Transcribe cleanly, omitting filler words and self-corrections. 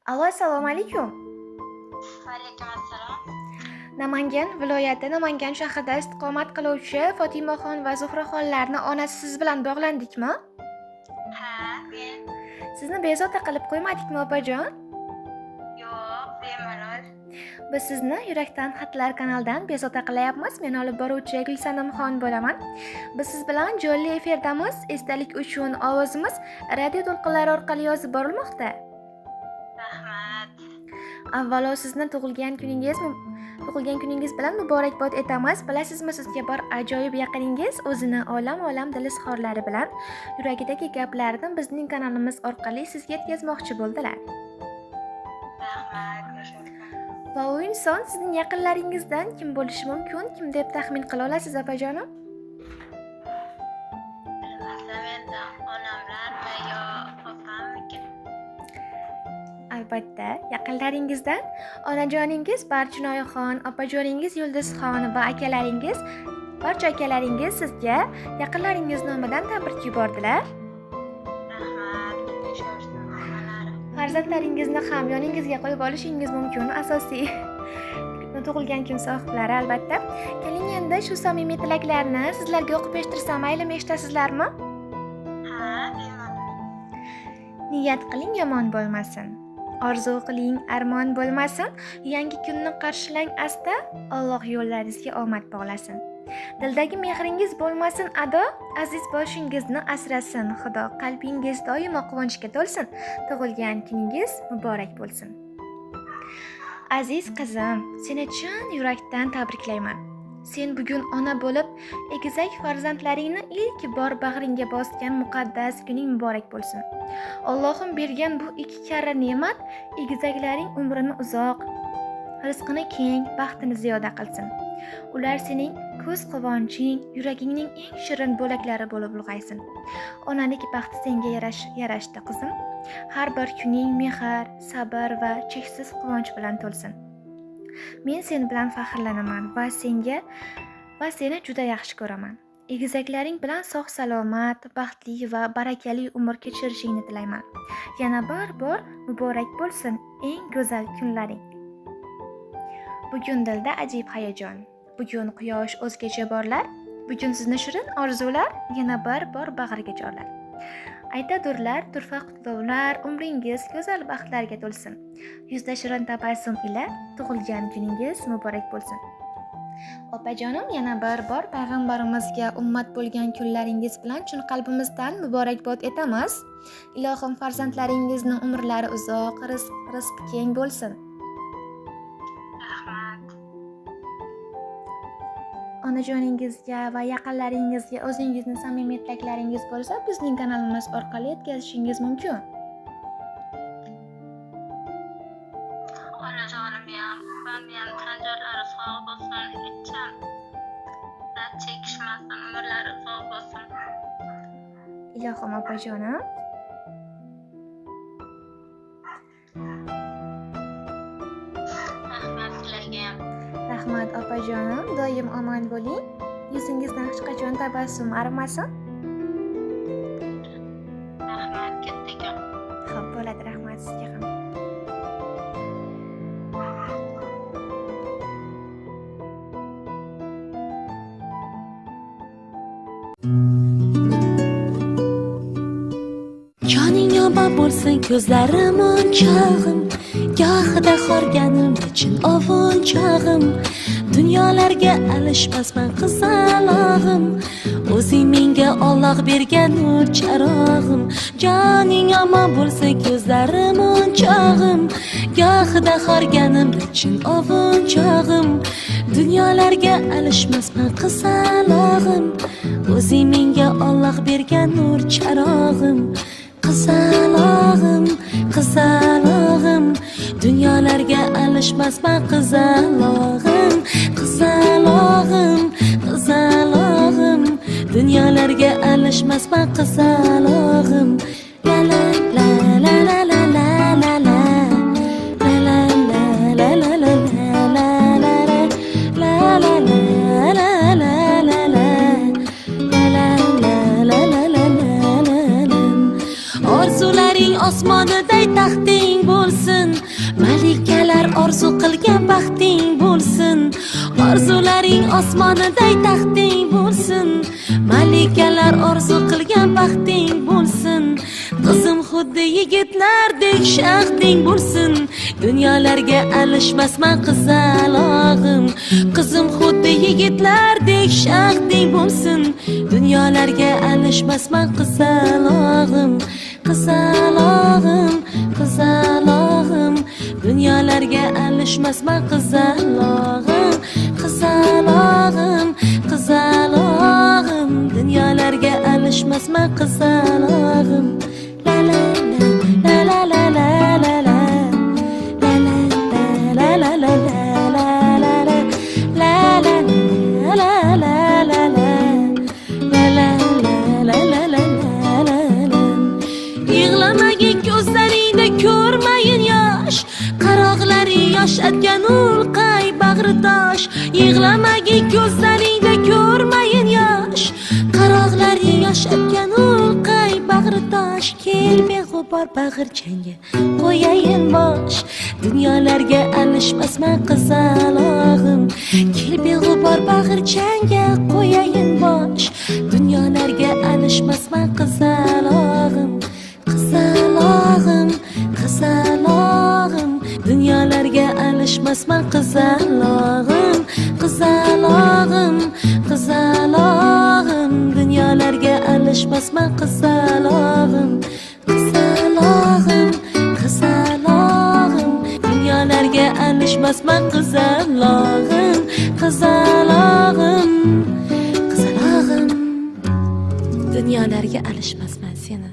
Allo, assalomu alaykum. Alaykum assalom. Namangan viloyati Namangan shahrida istiqomat qiluvchi Fotimaxon va Zuhraxonlarning onasi siz bilan bog'landikmi? Ha, men. Sizni bezovta qilib qo'ymadikmi, opajon? Yo'q, bemalol. Biz sizni Yurakdan xatlar kanalidan bezovta qilyapmiz. Men olib boruvchi Gulsanamxon bo'laman. Biz siz bilan jonli efirdamiz. Esdalik uchun ovozimiz radio to'lqinlari orqali yozib borilmoqda. Rahmat. Avvalo sizni tug'ilgan kuningiz bilan muborakbod etamiz. Bilasizmi, sizga bir ajoyib yaqiningiz o'zini olam dil izhorlari bilan yuragidagi gaplarni bizning kanalimiz orqali sizga yetkazmoqchi bo'ldilar. Rahmat. Va u inson sizning yaqinlaringizdan kim bo'lishi mumkin? Kim deb taxmin qila olasiz, opajonim? Bilmasam endi onamlar va yo opammikin. Albatta, yaqinlaringizdan onajoningiz Barchinoyxon, opajoningiz Yulduzxon va barcha akalaringiz sizga yaqinlaringiz nomidan tabrik yubordilar. Rahmat. Farzandlaringizni ham yoningizga qo'yib olishingiz mumkin. Asosiy tug'ilgan kun sohiblari, albatta. Keling endi shu samimiy tilaklarni sizlarga o'qib eshitirsam, maylimi, eshitasizlarmi? Ha, bemalol. Niyat qiling, yomon bo'lmasin. Orzu qiling, armon bo'lmasin. Yangi kunni qarshilang asta, Alloh yo'llaringizga omad bog'lasin. Dildagi mehringiz bo'lmasin ado, aziz boshingizni asrasin Xudo. Qalbingiz doimo quvonchga to'lsin. Tug'ilgan kuningiz muborak bo'lsin. Aziz qizim, seni chin yurakdan tabriklayman. Sen bugun ona bo'lib, egizak farzandlaringni ilk bor bag'ringga bosgan muqaddas kuning muborak bo'lsin. Allohim bergan bu ikki karra ne'mat egizaklaring umrini uzoq, rizqini keng, baxtini ziyoda qilsin. Ular sening ko'z quvonching, yuragingning eng shirin bo'laklari bo'lib ulg'aysin. Onalik baxti senga yarashdi qizim. Har bir kuning mehr, sabr va cheksiz quvonch bilan to'lsin. Men sen bilan faxrlanaman va seni juda yaxshi ko'raman. Egizaklaring bilan sog' salomat, baxtli va barakali umr kechirishingni tilayman. Yana bir bor muborak bo'lsin eng go'zal kunlaring. Bugun dilda ajib hayajon. Bugun quyosh o'zgacha borlar. Bugun sizni shirin orzular yana bir bor bag'riga chorlar. Aytadurlar, turfa qutlovlar, umringiz go'zal baxtlarga to'lsin. Yuzda shirin tabassum ila tug'ilgan kuningiz muborak bo'lsin. Opajonim, yana bir bor payg'ambarimizga ummat bo'lgan kunlaringiz bilan chin qalbimizdan muborakbod etamiz. Ilohim farzandlaringizning umrlari uzoq, rizq keng bo'lsin. Rahmat. Onajoningizga va yaqinlaringizga o'zingizning samimiy tilaklaringiz bo'lsa, bizning kanalimiz orqali yetkazishingiz mumkin. Onajonim ham, opam ham tanjarlari sog' bo'lsin, hecham dard chekishmasin, umrlari uzoq bo'lsin. Ilohim opajonim. Rahmat sizlarga ham. Rahmat opajonim, doim omon bo'ling. Yuzingizdan hech qachon tabassum arimasin. Rahmat kattakon. Xo'p, bo'ladi, rahmat sizga ham. Joning yomon bo'lsin, ko'zlarim o'nchog'im, gohida xorganim chin ovunchog'im. Dunyolarga alishmasman qizalog'im, o'zing menga Alloh bergan nur charog'im. Joning yomon bo'lsin, ko'zlarim o'nchog'im, gohida xorganim chin ovunchog'im. Dunyolarga alishmasman qizalog'im, o'zing menga Alloh bergan nur charog'im. Qizalog'im, qizalog'im, dunyolarga alishmasman qizalog'im. Qizalog'im, qizalog'im, dunyolarga alishmasman qizalog'im. La la la la la la la la la la la la la la orzularing osmonida osmoniday taxting bo'lsin, malikalar orzu qilgan baxting bo'lsin. Orzularing osmoniday taxting bo'lsin, malikalar orzu qilgan baxting bo'lsin. Qizim xuddi yigitlardek shaxting bo'lsin, dunyolarga alishmasman qizalog'im. Qizim xuddi yigitlardek shaxting bo'lsin, dunyolarga alishmasman qizalog'im. Qizalog'im, qizalog'im, dunyolarga alishmasman qizalog'im. Qizalog'im, qizalog'im, dunyolarga alishmasman qizalog'im. La la la la la la la la la la la la la yoshadgan ulqay bag'ritosh. Yig'lamagin ko'zlaringda ko'rmayin yosh, qaroqlari yoshadgan ulqay bag'ritosh. Kel beg'ubor bag'irchangga qo'yayin bosh, dunyolarga alishmasman qizalog'im. Kel beg'ubor bag'irchangga qo'yayin bosh, dunyolarga alishmasman qizalog'im. Qizalog'im, qizalog'im, dunyolarga alishmasman qizalog'im. Qizalog'im, qizalog'im, dunyolarga alishmasman qizalog'im. Qizalog'im, qizalog'im, dunyolarga alishmasman qizalog'im. Qizalog'im, qizalog'im, dunyolarga alishmasman seni.